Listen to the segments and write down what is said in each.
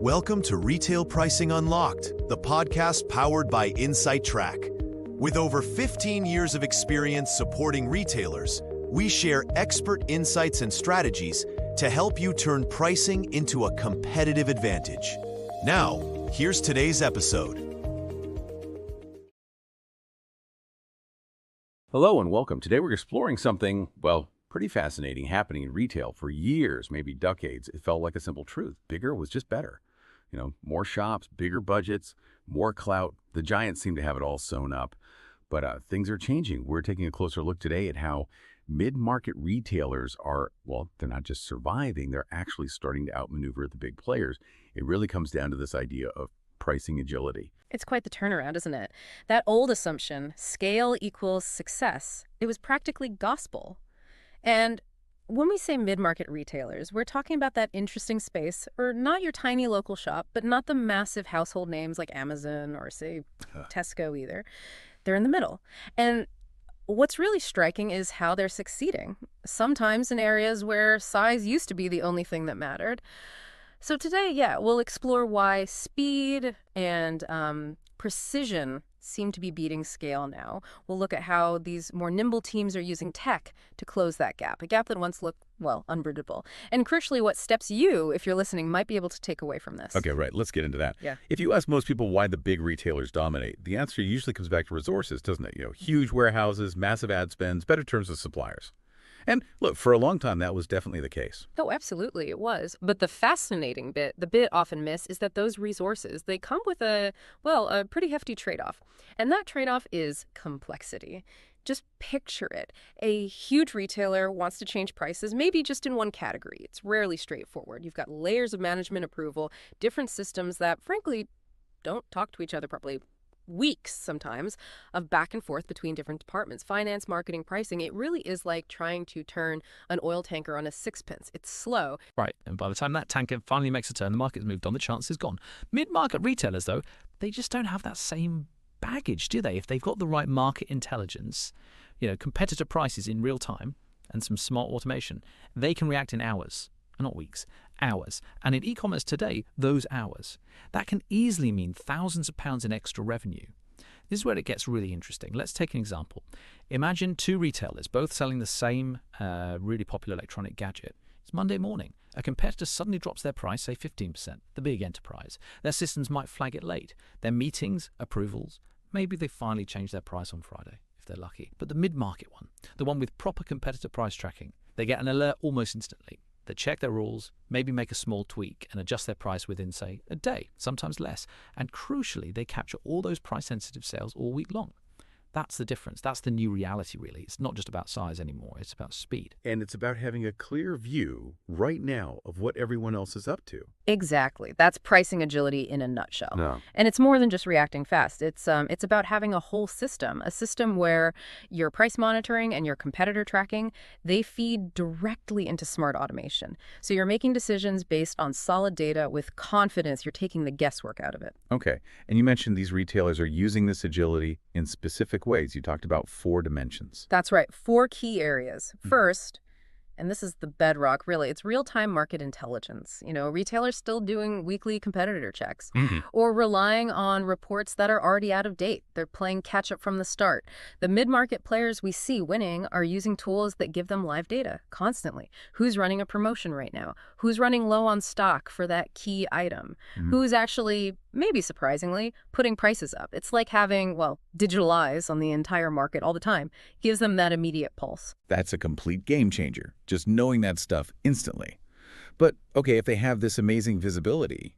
Welcome to Retail Pricing Unlocked, the podcast powered by Insight Track. With over 15 years of experience supporting retailers, we share expert insights and strategies to help you turn pricing into a competitive advantage. Now, here's today's episode. Hello and welcome. Today we're exploring something, pretty fascinating happening in retail for years, maybe decades. It felt like a simple truth. Bigger was just better. More shops, bigger budgets, more clout. The giants seem to have it all sewn up. But things are changing. We're taking a closer look today at how mid-market retailers are, they're not just surviving, they're actually starting to outmaneuver the big players. It really comes down to this idea of pricing agility. It's quite the turnaround, isn't it? That old assumption, scale equals success, it was practically gospel. And when we say mid-market retailers, we're talking about that interesting space, or not your tiny local shop, but not the massive household names like Amazon or, say, Tesco either. They're in the middle. And what's really striking is how they're succeeding, sometimes in areas where size used to be the only thing that mattered. So today, we'll explore why speed and precision seem to be beating scale now. We'll look at how these more nimble teams are using tech to close that gap, a gap that once looked, unbridgeable. And crucially, what steps you, if you're listening, might be able to take away from this. Okay, right. Let's get into that. Yeah. If you ask most people why the big retailers dominate, the answer usually comes back to resources, doesn't it? Huge warehouses, massive ad spends, better terms with suppliers. And look, for a long time, that was definitely the case. Oh, absolutely, it was. But the fascinating bit, the bit often missed, is that those resources, they come with a pretty hefty trade-off. And that trade-off is complexity. Just picture it. A huge retailer wants to change prices, maybe just in one category. It's rarely straightforward. You've got layers of management approval, different systems that, frankly, don't talk to each other properly. Weeks sometimes of back and forth between different departments, finance, marketing, pricing. It really is like trying to turn an oil tanker on a sixpence. It's slow. Right, and by the time that tanker finally makes a turn, the market's moved on, the chance is gone. Mid-market retailers, though, they just don't have that same baggage, do they? If they've got the right market intelligence, competitor prices in real time and some smart automation, they can react in hours. Not weeks, hours. And in e-commerce today, those hours, that can easily mean thousands of pounds in extra revenue. This is where it gets really interesting. Let's take an example. Imagine two retailers, both selling the same really popular electronic gadget. It's Monday morning. A competitor suddenly drops their price, say 15%, the big enterprise. Their systems might flag it late. Their meetings, approvals, maybe they finally change their price on Friday, if they're lucky. But the mid-market one, the one with proper competitor price tracking, they get an alert almost instantly. They check their rules, maybe make a small tweak and adjust their price within, say, a day, sometimes less. And crucially, they capture all those price-sensitive sales all week long. That's the difference. That's the new reality, really. It's not just about size anymore. It's about speed. And it's about having a clear view right now of what everyone else is up to. Exactly. That's pricing agility in a nutshell. No. And it's more than just reacting fast. It's about having a whole system, a system where your price monitoring and your competitor tracking, they feed directly into smart automation. So you're making decisions based on solid data with confidence. You're taking the guesswork out of it. Okay. And you mentioned these retailers are using this agility in specific ways. You talked about 4 dimensions. That's right. 4 key areas. First, and this is the bedrock, really, it's real-time market intelligence. Retailers still doing weekly competitor checks or relying on reports that are already out of date. They're playing catch-up from the start. The mid-market players we see winning are using tools that give them live data constantly. Who's running a promotion right now? Who's running low on stock for that key item? Who's actually, maybe surprisingly, putting prices up? It's like having, digital eyes on the entire market all the time. Gives them that immediate pulse. That's a complete game changer, just knowing that stuff instantly. But, okay, if they have this amazing visibility,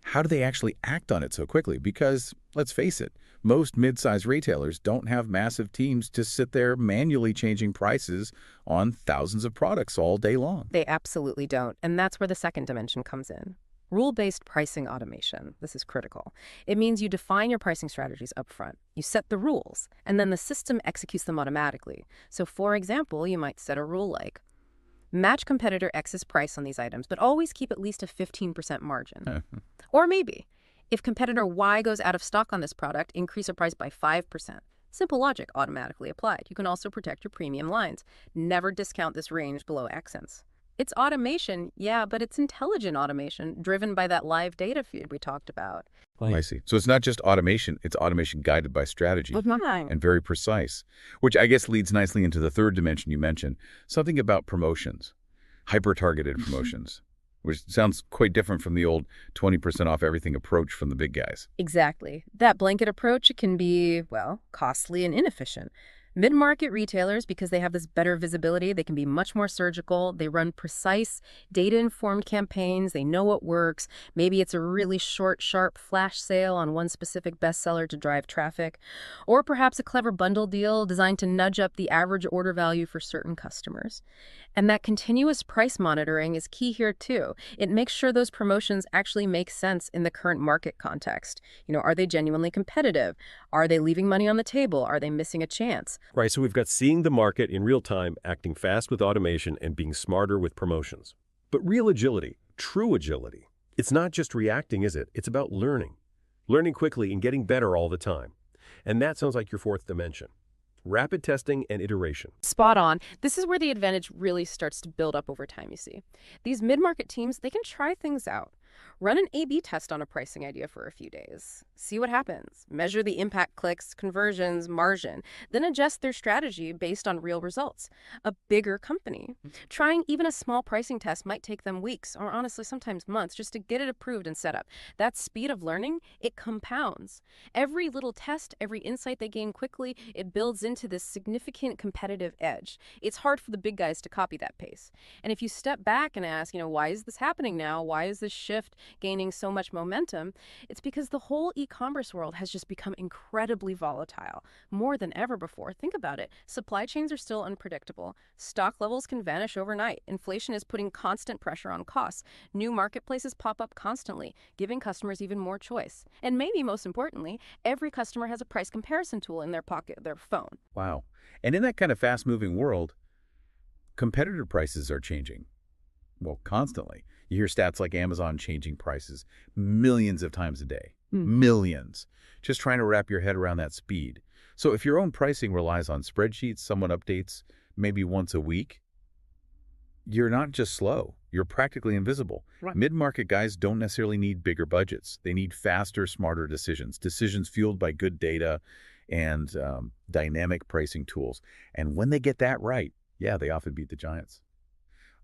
how do they actually act on it so quickly? Because, let's face it, most mid-sized retailers don't have massive teams to sit there manually changing prices on thousands of products all day long. They absolutely don't. And that's where the second dimension comes in. Rule-based pricing automation. This is critical. It means you define your pricing strategies up front. You set the rules, and then the system executes them automatically. So, for example, you might set a rule like, match competitor X's price on these items, but always keep at least a 15% margin. Or maybe, if competitor Y goes out of stock on this product, increase a price by 5%. Simple logic automatically applied. You can also protect your premium lines. Never discount this range below accents. It's automation, yeah, but it's intelligent automation driven by that live data feed we talked about. I see. So it's not just automation, it's automation guided by strategy and very precise, which I guess leads nicely into the third dimension you mentioned, something about promotions, hyper-targeted promotions, which sounds quite different from the old 20% off everything approach from the big guys. Exactly. That blanket approach can be, well, costly and inefficient. Mid-market retailers, because they have this better visibility, they can be much more surgical. They run precise, data-informed campaigns. They know what works. Maybe it's a really short, sharp flash sale on one specific bestseller to drive traffic. Or perhaps a clever bundle deal designed to nudge up the average order value for certain customers. And that continuous price monitoring is key here too. It makes sure those promotions actually make sense in the current market context. Are they genuinely competitive? Are they leaving money on the table? Are they missing a chance? Right, so we've got seeing the market in real time, acting fast with automation, and being smarter with promotions. But real agility, true agility, it's not just reacting, is it? It's about learning. Learning quickly and getting better all the time. And that sounds like your fourth dimension. Rapid testing and iteration. Spot on. This is where the advantage really starts to build up over time, you see. These mid-market teams, they can try things out. Run an A/B test on a pricing idea for a few days. See what happens. Measure the impact clicks, conversions, margin. Then adjust their strategy based on real results. A bigger company. Trying even a small pricing test might take them weeks, or honestly sometimes months, just to get it approved and set up. That speed of learning, it compounds. Every little test, every insight they gain quickly, it builds into this significant competitive edge. It's hard for the big guys to copy that pace. And if you step back and ask, why is this happening now? Why is this shift gaining so much momentum? It's because the whole e-commerce world has just become incredibly volatile, more than ever before. Think about it. Supply chains are still unpredictable. Stock levels can vanish overnight. Inflation is putting constant pressure on costs. New marketplaces pop up constantly, giving customers even more choice. And maybe most importantly, every customer has a price comparison tool in their pocket, their phone. Wow. And in that kind of fast-moving world, competitor prices are changing. Well, constantly. You hear stats like Amazon changing prices millions of times a day. Millions. Just trying to wrap your head around that speed. So if your own pricing relies on spreadsheets, someone updates maybe once a week, you're not just slow. You're practically invisible. Right. Mid-market guys don't necessarily need bigger budgets. They need faster, smarter decisions. Decisions fueled by good data and dynamic pricing tools. And when they get that right, yeah, they often beat the giants.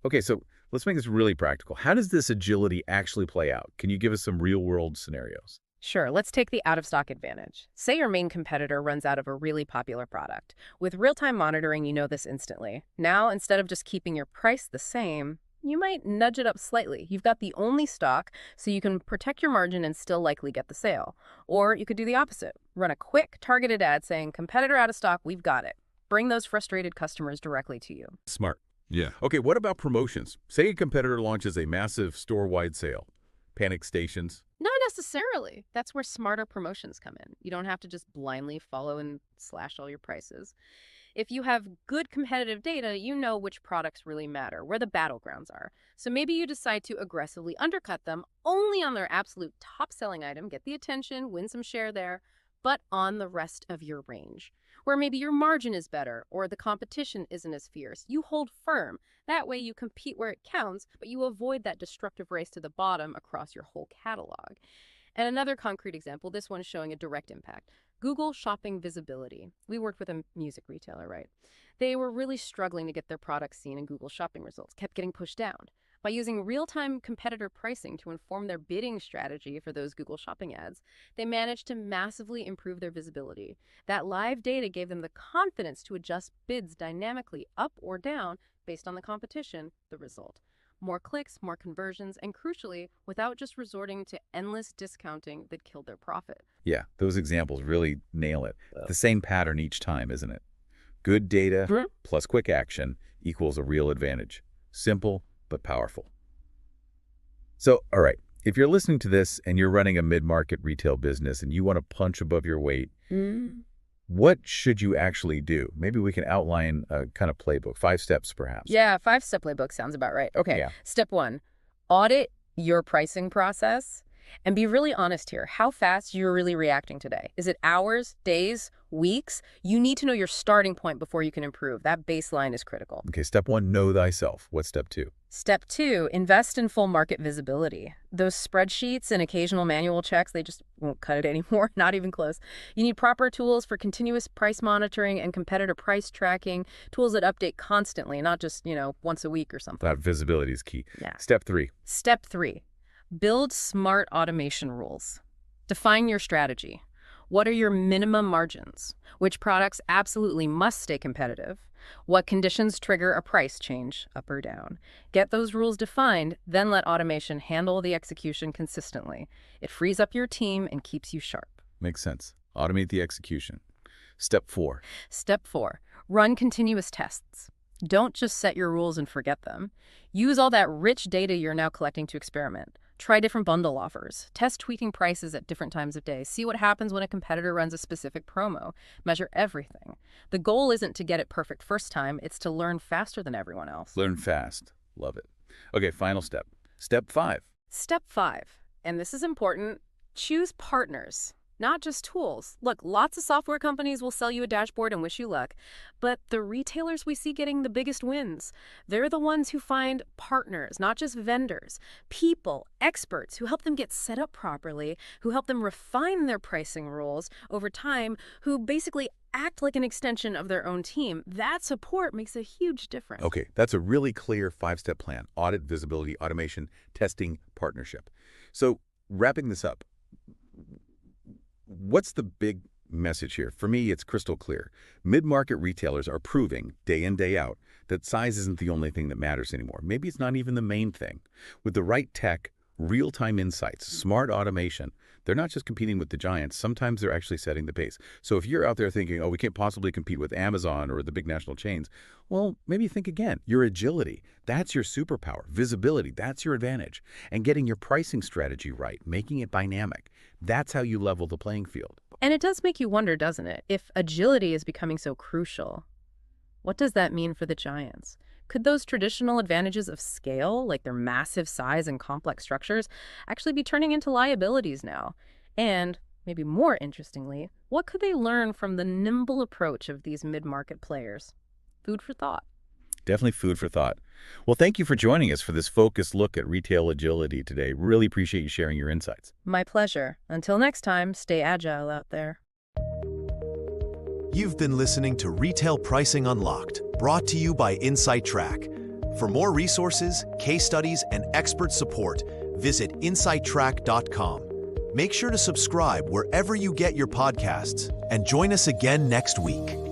Okay, so let's make this really practical. How does this agility actually play out? Can you give us some real-world scenarios? Sure, let's take the out-of-stock advantage. Say your main competitor runs out of a really popular product. With real-time monitoring, you know this instantly. Now, instead of just keeping your price the same, you might nudge it up slightly. You've got the only stock, so you can protect your margin and still likely get the sale. Or you could do the opposite. Run a quick, targeted ad saying, competitor out of stock, we've got it. Bring those frustrated customers directly to you. Smart. Yeah. Okay, what about promotions? Say a competitor launches a massive store-wide sale. Panic stations. Not necessarily. That's where smarter promotions come in. You don't have to just blindly follow and slash all your prices. If you have good competitive data, you know which products really matter, where the battlegrounds are. So maybe you decide to aggressively undercut them only on their absolute top-selling item, get the attention, win some share there, but on the rest of your range, where maybe your margin is better or the competition isn't as fierce. You hold firm. That way you compete where it counts, but you avoid that destructive race to the bottom across your whole catalog. And another concrete example, this one showing a direct impact. Google Shopping visibility. We worked with a music retailer, right? They were really struggling to get their products seen in Google Shopping results, kept getting pushed down. By using real-time competitor pricing to inform their bidding strategy for those Google Shopping ads, they managed to massively improve their visibility. That live data gave them the confidence to adjust bids dynamically up or down based on the competition, the result. More clicks, more conversions, and crucially, without just resorting to endless discounting that killed their profit. Yeah, those examples really nail it. The same pattern each time, isn't it? Good data plus quick action equals a real advantage. Simple, but powerful. So, all right, if you're listening to this and you're running a mid-market retail business and you want to punch above your weight, what should you actually do? Maybe we can outline a kind of playbook, 5 steps perhaps. Yeah, 5-step playbook sounds about right. Okay, Yeah. Step 1, audit your pricing process. And be really honest here. How fast you're really reacting today? Is it hours, days, weeks? You need to know your starting point before you can improve. That baseline is critical. Okay, step 1, know thyself. What's step 2? Step 2, invest in full market visibility. Those spreadsheets and occasional manual checks, they just won't cut it anymore, not even close. You need proper tools for continuous price monitoring and competitor price tracking, tools that update constantly, not just, once a week or something. That visibility is key. Yeah. Step 3. Step 3, build smart automation rules. Define your strategy. What are your minimum margins? Which products absolutely must stay competitive? What conditions trigger a price change, up or down? Get those rules defined, then let automation handle the execution consistently. It frees up your team and keeps you sharp. Makes sense. Automate the execution. Step 4. Step 4, run continuous tests. Don't just set your rules and forget them. Use all that rich data you're now collecting to experiment. Try different bundle offers. Test tweaking prices at different times of day. See what happens when a competitor runs a specific promo. Measure everything. The goal isn't to get it perfect first time. It's to learn faster than everyone else. Learn fast. Love it. Okay, final step. Step 5. Step 5, and this is important, choose partners, not just tools. Look, lots of software companies will sell you a dashboard and wish you luck, but the retailers we see getting the biggest wins, they're the ones who find partners, not just vendors, people, experts who help them get set up properly, who help them refine their pricing rules over time, who basically act like an extension of their own team. That support makes a huge difference. Okay, that's a really clear 5-step plan. Audit, visibility, automation, testing, partnership. So wrapping this up, what's the big message here? For me, it's crystal clear. Mid-market retailers are proving, day in, day out, that size isn't the only thing that matters anymore. Maybe it's not even the main thing. With the right tech, real-time insights, smart automation, they're not just competing with the giants. Sometimes they're actually setting the pace. So if you're out there thinking, oh, we can't possibly compete with Amazon or the big national chains, well, maybe think again. Your agility, that's your superpower. Visibility, that's your advantage. And getting your pricing strategy right, making it dynamic, that's how you level the playing field. And it does make you wonder, doesn't it? If agility is becoming so crucial, what does that mean for the giants? Could those traditional advantages of scale, like their massive size and complex structures, actually be turning into liabilities now? And, maybe more interestingly, what could they learn from the nimble approach of these mid-market players? Food for thought. Definitely food for thought. Well, thank you for joining us for this focused look at retail agility today. Really appreciate you sharing your insights. My pleasure. Until next time, stay agile out there. You've been listening to Retail Pricing Unlocked, brought to you by InsightTrack. For more resources, case studies, and expert support, visit insighttrack.com. Make sure to subscribe wherever you get your podcasts, and join us again next week.